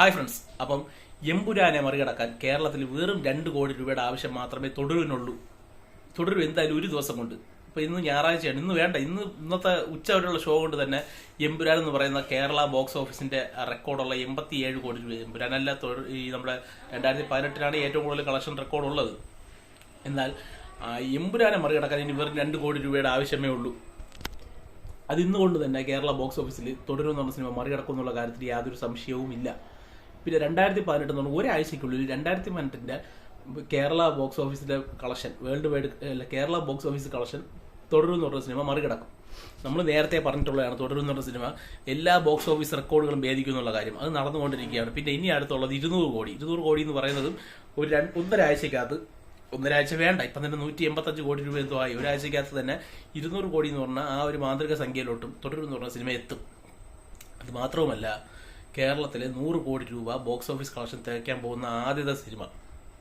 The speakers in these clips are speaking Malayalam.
Hi friends. അപ്പം എമ്പുരാനെ മറികടക്കാൻ കേരളത്തിൽ വെറും 2 കോടി രൂപയുടെ ആവശ്യം മാത്രമേ തുടരുന്നുള്ളൂ. തുടരും എന്തായാലും ഒരു ദിവസം കൊണ്ട്. ഇപ്പൊ ഇന്ന് ഞായറാഴ്ചയാണ്, ഇന്ന് വേണ്ട, ഇന്നത്തെ ഉച്ചവരെയുള്ള ഷോ കൊണ്ട് തന്നെ എമ്പുരാൻ എന്ന് പറയുന്ന കേരള ബോക്സ് ഓഫീസിന്റെ റെക്കോർഡുള്ള 87 കോടി രൂപ. എമ്പുരാനല്ല, ഈ നമ്മുടെ 2018 ഏറ്റവും കൂടുതൽ കളക്ഷൻ റെക്കോർഡ് ഉള്ളത്. എന്നാൽ എമ്പുരാനെ മറികടക്കാൻ ഇനി വെറും 2 കോടി രൂപയുടെ ആവശ്യമേ ഉള്ളൂ. അത് ഇന്നുകൊണ്ട് തന്നെ കേരള ബോക്സ് ഓഫീസിൽ തുടരുമെന്ന് പറഞ്ഞ സിനിമ മറികടക്കും എന്നുള്ള കാര്യത്തിൽ യാതൊരു സംശയവും ഇല്ല. പിന്നെ 2018 എന്ന് പറഞ്ഞാൽ ഒരാഴ്ചയ്ക്കുള്ളിൽ 2018 കേരള ബോക്സ് ഓഫീസിന്റെ collection, world wide Kerala box office collection തുടരും എന്ന് പറഞ്ഞ സിനിമ മറികടക്കും. നമ്മൾ നേരത്തെ പറഞ്ഞിട്ടുള്ളതാണ്, തുടരും എന്ന് പറഞ്ഞ സിനിമ എല്ലാ ബോക്സ് ഓഫീസ് റെക്കോർഡുകളും ഭേദിക്കും എന്നുള്ള കാര്യം. അത് നടന്നുകൊണ്ടിരിക്കുകയാണ്. പിന്നെ ഇനി അടുത്തുള്ളത് 200 കോടി എന്ന് പറയുന്നതും ഒന്നരാഴ്ച വേണ്ട, ഇപ്പം തന്നെ 185 കോടി രൂപ എന്തോ ആയി. ഒരാഴ്ചക്കകത്ത് തന്നെ 200 കോടി എന്ന് പറഞ്ഞാൽ ആ ഒരു മാന്ത്രിക സംഖ്യയിലോട്ടും തുടരും എന്ന് പറഞ്ഞ സിനിമ എത്തും. അത് മാത്രവുമല്ല, കേരളത്തിലെ 100 കോടി രൂപ ബോക്സ് ഓഫീസ് കളക്ഷൻ തികയ്ക്കാൻ പോകുന്ന ആദ്യത്തെ സിനിമ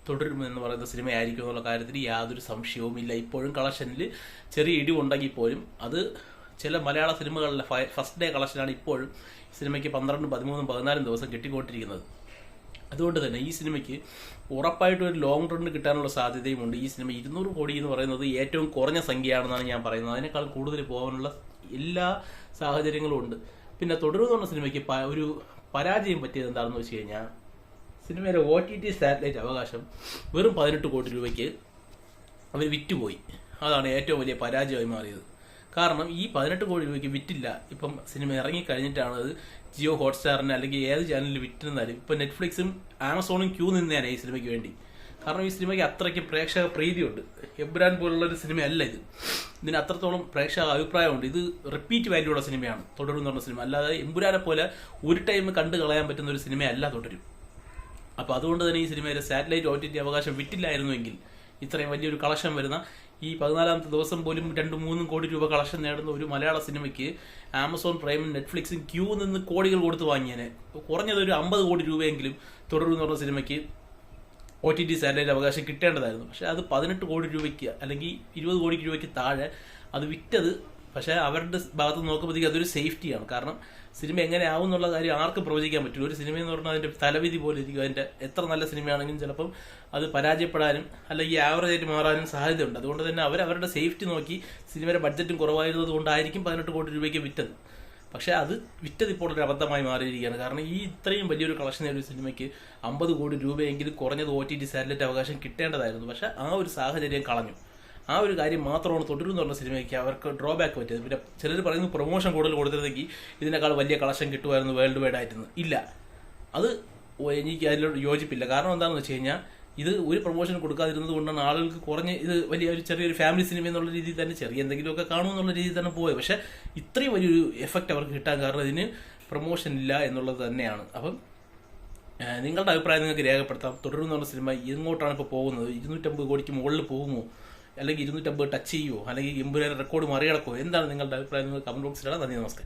തുടരും എന്ന് പറയുന്ന സിനിമയായിരിക്കും എന്നുള്ള കാര്യത്തിൽ യാതൊരു സംശയവും ഇല്ല. ഇപ്പോഴും കളക്ഷനിൽ ചെറിയ ഇടിവുണ്ടെങ്കിൽ പോലും അത് ചില മലയാള സിനിമകളിലെ ഫസ്റ്റ് ഡേ കളക്ഷനാണ് ഇപ്പോഴും സിനിമയ്ക്ക് 12, 13, 14 ദിവസം കിട്ടിക്കൊണ്ടിരിക്കുന്നത്. അതുകൊണ്ട് തന്നെ ഈ സിനിമയ്ക്ക് ഉറപ്പായിട്ടും ഒരു ലോങ് റൺ കിട്ടാനുള്ള സാധ്യതയുമുണ്ട്. ഈ സിനിമ 200 കോടി എന്ന് പറയുന്നത് ഏറ്റവും കുറഞ്ഞ സംഖ്യയാണെന്നാണ് ഞാൻ പറയുന്നത്. അതിനേക്കാൾ കൂടുതൽ പോകാനുള്ള എല്ലാ സാഹചര്യങ്ങളും ഉണ്ട്. പിന്നെ തുടരുമെന്ന് പറഞ്ഞ സിനിമയ്ക്ക് ഒരു പരാജയം പറ്റിയത് എന്താണെന്ന് വെച്ച് കഴിഞ്ഞാൽ, സിനിമയിലെ OTT സാറ്റലൈറ്റ് അവകാശം വെറും 18 കോടി രൂപയ്ക്ക് അവർ വിറ്റുപോയി. അതാണ് ഏറ്റവും വലിയ പരാജയമായി മാറിയത്. കാരണം ഈ 18 കോടി രൂപയ്ക്ക് വിറ്റില്ല. ഇപ്പം സിനിമ ഇറങ്ങിക്കഴിഞ്ഞിട്ടാണ് അത് ജിയോ ഹോട്ട്സ്റ്റാറിന് അല്ലെങ്കിൽ ഏത് ചാനലിൽ വിറ്റിരുന്നാലും ഇപ്പം നെറ്റ്ഫ്ലിക്സും ആമസോണും ക്യൂ നിന്നേനെ ഈ സിനിമയ്ക്ക് വേണ്ടി. കാരണം ഈ സിനിമയ്ക്ക് അത്രയ്ക്ക് പ്രേക്ഷക പ്രീതിയുണ്ട്. എബ്രാൻ പോലുള്ളൊരു സിനിമയല്ല ഇത്. ഇതിന് അത്രത്തോളം പ്രേക്ഷക അഭിപ്രായമുണ്ട്. ഇത് റിപ്പീറ്റ് വാല്യൂ ഉള്ള സിനിമയാണ് തുടരും എന്ന് പറഞ്ഞ സിനിമ. അല്ലാതെ എമ്പുരാനെ പോലെ ഒരു ടൈം കണ്ടു കളയാൻ പറ്റുന്ന ഒരു സിനിമയല്ല തുടരും. അപ്പോൾ അതുകൊണ്ട് തന്നെ ഈ സിനിമയിലെ സാറ്റലൈറ്റ് OTT അവകാശം വിറ്റില്ലായിരുന്നുവെങ്കിൽ ഇത്രയും വലിയൊരു കളക്ഷൻ വരുന്ന ഈ 14ാമത്തെ ദിവസം പോലും 2-3 കോടി രൂപ കളക്ഷൻ നേടുന്ന ഒരു മലയാള സിനിമയ്ക്ക് ആമസോൺ പ്രൈമും നെറ്റ്ഫ്ലിക്സും ക്യൂ നിന്ന് കോടികൾ കൊടുത്ത് വാങ്ങിയേനെ. കുറഞ്ഞത് ഒരു 50 കോടി രൂപയെങ്കിലും തുടരും എന്ന് പറഞ്ഞ സിനിമയ്ക്ക് OTT സാറ്റലൈറ്റ് അവകാശം കിട്ടേണ്ടതായിരുന്നു. പക്ഷെ അത് 18 കോടി രൂപയ്ക്ക് അല്ലെങ്കിൽ 20 കോടി രൂപയ്ക്ക് താഴെ അത് വിറ്റത്. പക്ഷേ അവരുടെ ഭാഗത്ത് നോക്കുമ്പോഴത്തേക്ക് അതൊരു സേഫ്റ്റിയാണ്. കാരണം സിനിമ എങ്ങനെ ആവും എന്നുള്ള കാര്യം ആർക്കും പ്രവചിക്കാൻ പറ്റില്ല. ഒരു സിനിമ എന്ന് പറഞ്ഞാൽ അതിന്റെ തലവിധി പോലെ ഇരിക്കും. അതിന്റെ എത്ര നല്ല സിനിമയാണെങ്കിലും ചിലപ്പം അത് പരാജയപ്പെടാനും അല്ലെങ്കിൽ ആവറേജ് ആയിട്ട് മാറാനും സാധ്യതയുണ്ട്. അതുകൊണ്ട് തന്നെ അവരുടെ സേഫ്റ്റി നോക്കി സിനിമയുടെ ബഡ്ജറ്റും കുറവായിരുന്നത് കൊണ്ടായിരിക്കും 18 കോടി രൂപയ്ക്ക് വിറ്റത്. പക്ഷെ അത് വിറ്റത് ഇപ്പോൾ ഒരു അബദ്ധമായി മാറിയിരിക്കുകയാണ്. കാരണം ഈ ഇത്രയും വലിയൊരു കളക്ഷൻ ഒരു സിനിമയ്ക്ക് 50 കോടി രൂപയെങ്കിലും കുറഞ്ഞത് OTT സാറ്റലൈറ്റ് അവകാശം കിട്ടേണ്ടതായിരുന്നു. പക്ഷെ ആ ഒരു സാഹചര്യം കളഞ്ഞു. ആ ഒരു കാര്യം മാത്രമാണ് തുടരും എന്ന് പറഞ്ഞ സിനിമയ്ക്ക് അവർക്ക് ഡ്രോബാക്ക് പറ്റിയത്. പിന്നെ ചിലർ പറയുന്നു പ്രൊമോഷൻ കൂടുതൽ കൊടുത്തിരുന്നെങ്കിൽ ഇതിനേക്കാൾ വലിയ കളക്ഷൻ കിട്ടുമായിരുന്നു വേൾഡ് വൈഡ് ആയിരുന്നു. ഇല്ല, അത് എനിക്ക് അതിലോട്ട് യോജിപ്പില്ല. കാരണം എന്താണെന്ന് വെച്ച് കഴിഞ്ഞാൽ, ഇത് ഒരു പ്രൊമോഷൻ കൊടുക്കാതിരുന്നത് കൊണ്ടാണ് ആളുകൾക്ക് കുറഞ്ഞ് ഇത് വലിയൊരു ചെറിയൊരു ഫാമിലി സിനിമ എന്നുള്ള രീതിയിൽ തന്നെ ചെറിയ എന്തെങ്കിലുമൊക്കെ കാണുമെന്നുള്ള രീതിയിൽ തന്നെ പോയത്. പക്ഷെ ഇത്രയും വലിയൊരു എഫക്റ്റ് അവർക്ക് കിട്ടാൻ കാരണം ഇതിന് പ്രൊമോഷൻ ഇല്ല എന്നുള്ളത് തന്നെയാണ്. അപ്പം നിങ്ങളുടെ അഭിപ്രായം നിങ്ങൾക്ക് രേഖപ്പെടുത്താം. തുടരും എന്ന് പറഞ്ഞ സിനിമ എങ്ങോട്ടാണ് ഇപ്പോൾ പോകുന്നത്? 250 കോടിക്ക് മുകളിൽ പോകുമോ, അല്ലെങ്കിൽ 250 ടച്ച് ചെയ്യുമോ, അല്ലെങ്കിൽ എമ്പുരാൻ റെക്കോർഡ് മറികടക്കുമോ? എന്താണ് നിങ്ങളുടെ അഭിപ്രായം? നിങ്ങൾ കമന്റ് ബോക്സിലാണ്. നന്ദി, നമസ്കാരം.